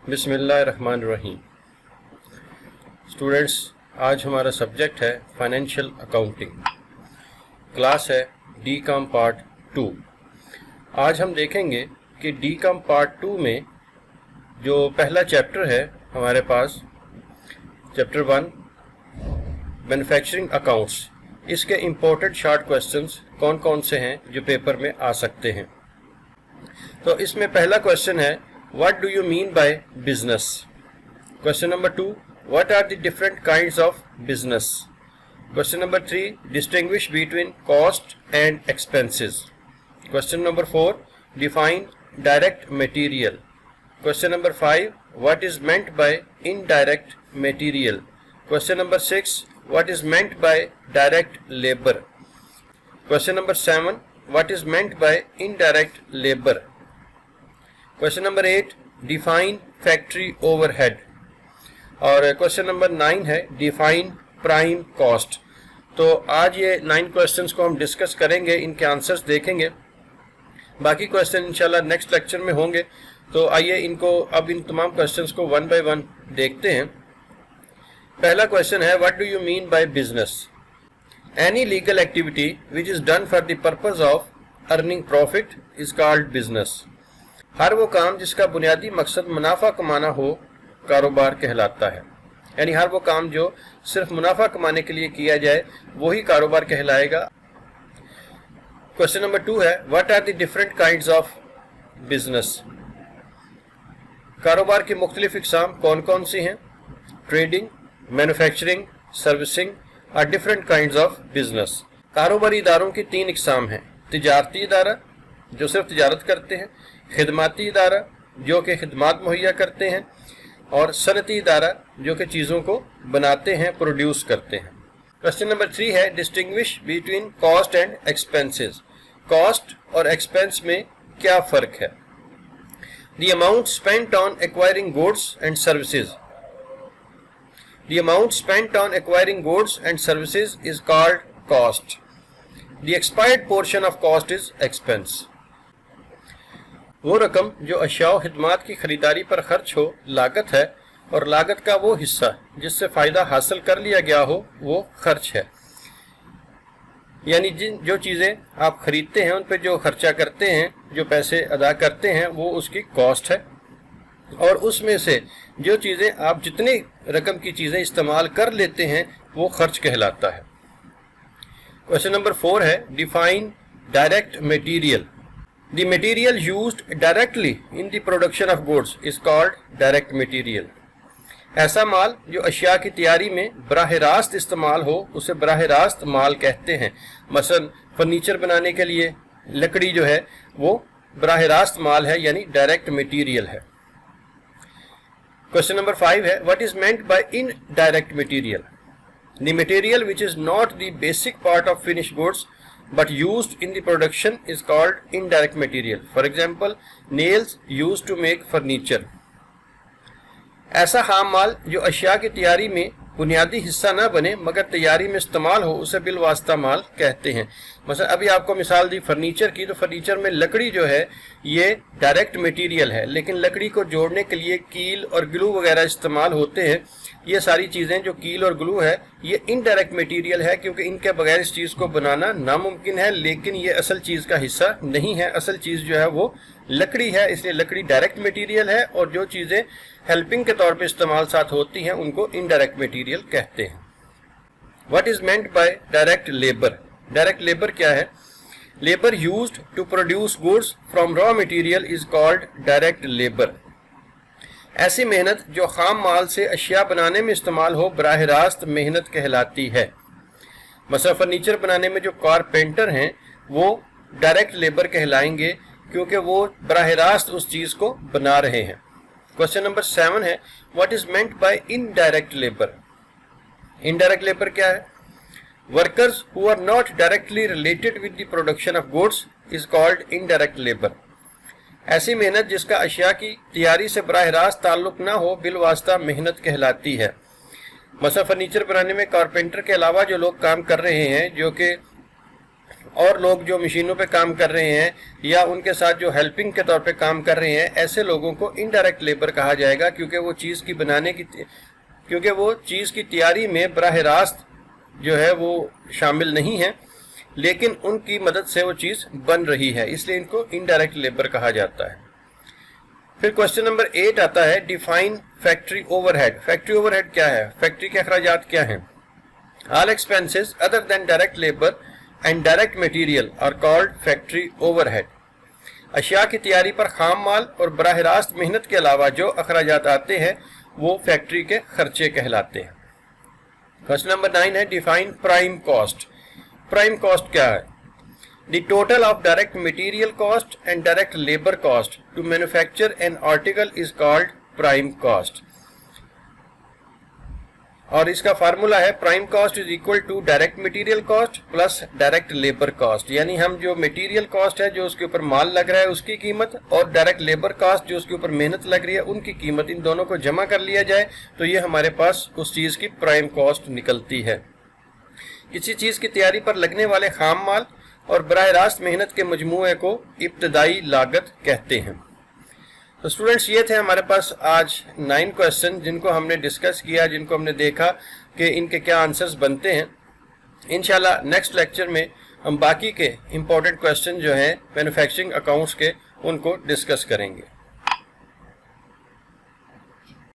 बिस्मिल्लाहिर्रहमानिर्रहीम। स्टूडेंट्स, आज हमारा सब्जेक्ट है फाइनेंशियल अकाउंटिंग। क्लास है डी कॉम पार्ट 2। आज हम देखेंगे कि डी कॉम पार्ट 2 में जो पहला चैप्टर है हमारे पास, चैप्टर 1 मैन्युफैक्चरिंग अकाउंट्स, इसके इम्पोर्टेंट शॉर्ट क्वेश्चंस कौन कौन से हैं जो पेपर में आ सकते हैं। तो इसमें पहला क्वेश्चन है, What do you mean by business? Question number 2, what are the different kinds of business? Question number 3, distinguish between cost and expenses. Question number 4, define direct material. Question number 5, what is meant by indirect material? Question number 6, what is meant by direct labor? Question number 7, what is meant by indirect labor? Question number 8, define factory overhead. और question number 9 है define prime cost. तो आज ये 9 questions को हम discuss करेंगे, इनके answers देखेंगे। बाकी क्वेश्चन इंशाल्लाह नेक्स्ट लेक्चर में होंगे। तो आइए अब इन तमाम क्वेश्चंस को वन बाय वन देखते हैं। पहला क्वेश्चन है, what do you mean by business? Any legal activity which is done for the purpose of earning profit is called business. हर वो काम जिसका बुनियादी मकसद मुनाफा कमाना हो कारोबार कहलाता है। यानी हर वो काम जो सिर्फ मुनाफा कमाने के लिए किया जाए वही कारोबार कहलाएगा। क्वेश्चन नंबर 2 है, what are the different kinds of business? कारोबार की मुख्तलिफ इकसाम कौन कौन सी हैं? Trading, manufacturing, servicing are different kinds of business. कारोबारी इदारों की 3 इकसाम हैं। तिजारती इदारा जो सिर्फ तिजारत करते हैं, खिदमाती इदारा जो कि खिदमात मुहैया करते हैं, और सनती इदारा जो कि चीज़ों को बनाते हैं, प्रोड्यूस करते हैं। क्वेश्चन नंबर 3 है, distinguish between cost and expenses. Cost और एक्सपेंस में क्या फ़र्क है? The amount spent on acquiring goods and services. The amount spent on acquiring goods and services is called cost. The expired portion of cost is expense. वो रकम जो अशिया व खिदमात की खरीदारी पर खर्च हो लागत है, और लागत का वो हिस्सा जिससे फ़ायदा हासिल कर लिया गया हो वो खर्च है। यानी जो चीज़ें आप खरीदते हैं उन पर जो खर्चा करते हैं, जो पैसे अदा करते हैं, वो उसकी कॉस्ट है। और उसमें से जो चीज़ें आप जितनी रकम की चीज़ें इस्तेमाल कर लेते हैं वो खर्च कहलाता है। क्वेश्चन नंबर 4 है, define direct material. The material used directly in the production of goods is called direct material. ऐसा माल जो अशिया की तैयारी में बराह रास्त इस्तेमाल हो उसे बराह रास्त माल कहते हैं। मसलन फर्नीचर बनाने के लिए लकड़ी जो है वो बराह रास्त माल है, यानी डायरेक्ट मटीरियल है। क्वेश्चन नंबर 5 है, what is meant by indirect material? The material which is not the basic part of finished goods but used in the production is called indirect material. For example, nails used to make furniture. ऐसा खाम माल जो अशिया की तैयारी में बुनियादी हिस्सा न बने मगर तैयारी में इस्तेमाल हो उसे बिलवास्ता माल कहते हैं। मतलब अभी आपको मिसाल दी फर्नीचर की, तो फर्नीचर में लकड़ी जो है ये डायरेक्ट मटेरियल है, लेकिन लकड़ी को जोड़ने के लिए कील और ग्लू वगैरह इस्तेमाल होते हैं। ये सारी चीज़ें जो कील और ग्लू है ये इनडायरेक्ट मटेरियल है, क्योंकि इनके बगैर इस चीज़ को बनाना नामुमकिन है, लेकिन ये असल चीज़ का हिस्सा नहीं है। असल चीज़ जो है वो लकड़ी है, इसलिए लकड़ी डायरेक्ट मटेरियल है, और जो चीज़ें हेल्पिंग के तौर पे इस्तेमाल साथ होती हैं उनको इनडायरेक्ट मटेरियल कहते हैं। What is meant by direct labour? Direct labour क्या है? Labour used to produce goods from raw material is called direct labour. ऐसी मेहनत जो खाम माल से अशिया बनाने में इस्तेमाल हो बराह रास्त मेहनत कहलाती है। मसला फर्नीचर बनाने में जो कारपेंटर हैं वो डायरेक्ट लेबर कहलाएंगे, क्योंकि वो बराह रास्त उस चीज़ को बना रहे हैं। क्वेश्चन नंबर 7 है, what is meant by indirect labour? Indirect labour क्या है? Workers who are not directly related with the production of goods is called indirect labour. ऐसी मेहनत जिसका अशिया की तैयारी से बराह रास्त ताल्लुक ना हो बिलवास्ता मेहनत कहलाती है। मसला फर्नीचर बनाने में कारपेंटर के अलावा जो लोग काम कर रहे हैं, जो कि اور لوگ جو مشینوں پہ کام کر رہے ہیں یا ان کے ساتھ جو ہیلپنگ کے طور پہ کام کر رہے ہیں، ایسے لوگوں کو انڈائریکٹ لیبر کہا جائے گا، کیونکہ وہ چیز کی تیاری میں براہ راست جو ہے وہ شامل نہیں ہے، لیکن ان کی مدد سے وہ چیز بن رہی ہے، اس لیے ان کو انڈائریکٹ لیبر کہا جاتا ہے۔ پھر کوسچن نمبر 8 آتا ہے define factory overhead. Factory overhead کیا ہے؟ فیکٹری کے اخراجات کیا ہیں؟ All expenses other than direct labour and direct material are called factory overhead. اشیاء کی تیاری پر خام مال اور براہ راست محنت کے علاوہ جو اخراجات آتے ہیں وہ فیکٹری کے خرچے کہلاتے ہیں۔ کوسچن نمبر 9 ہے define prime cost. Prime cost کیا ہے؟ The total of direct material cost and direct labor cost to manufacture an article is called prime cost. اور اس کا فارمولا ہے prime cost is equal to direct material cost plus direct labour cost, یعنی ہم جو material cost ہے جو اس کے اوپر مال لگ رہا ہے اس کی قیمت، اور ڈائریکٹ لیبر کاسٹ جو اس کے اوپر محنت لگ رہی ہے ان کی قیمت، ان دونوں کو جمع کر لیا جائے تو یہ ہمارے پاس اس چیز کی پرائم کاسٹ نکلتی ہے۔ کسی چیز کی تیاری پر لگنے والے خام مال اور براہ راست محنت کے مجموعے کو ابتدائی لاگت کہتے ہیں۔ تو اسٹوڈنٹس یہ تھے ہمارے پاس آج 9 کوسچن جن کو ہم نے ڈسکس کیا، جن کو ہم نے دیکھا کہ ان کے کیا آنسرز بنتے ہیں۔ انشاءاللہ نیکسٹ لیکچر میں ہم باقی کے امپورٹنٹ کوسچن جو ہیں مینوفیکچرنگ اکاؤنٹس کے ان کو ڈسکس کریں گے۔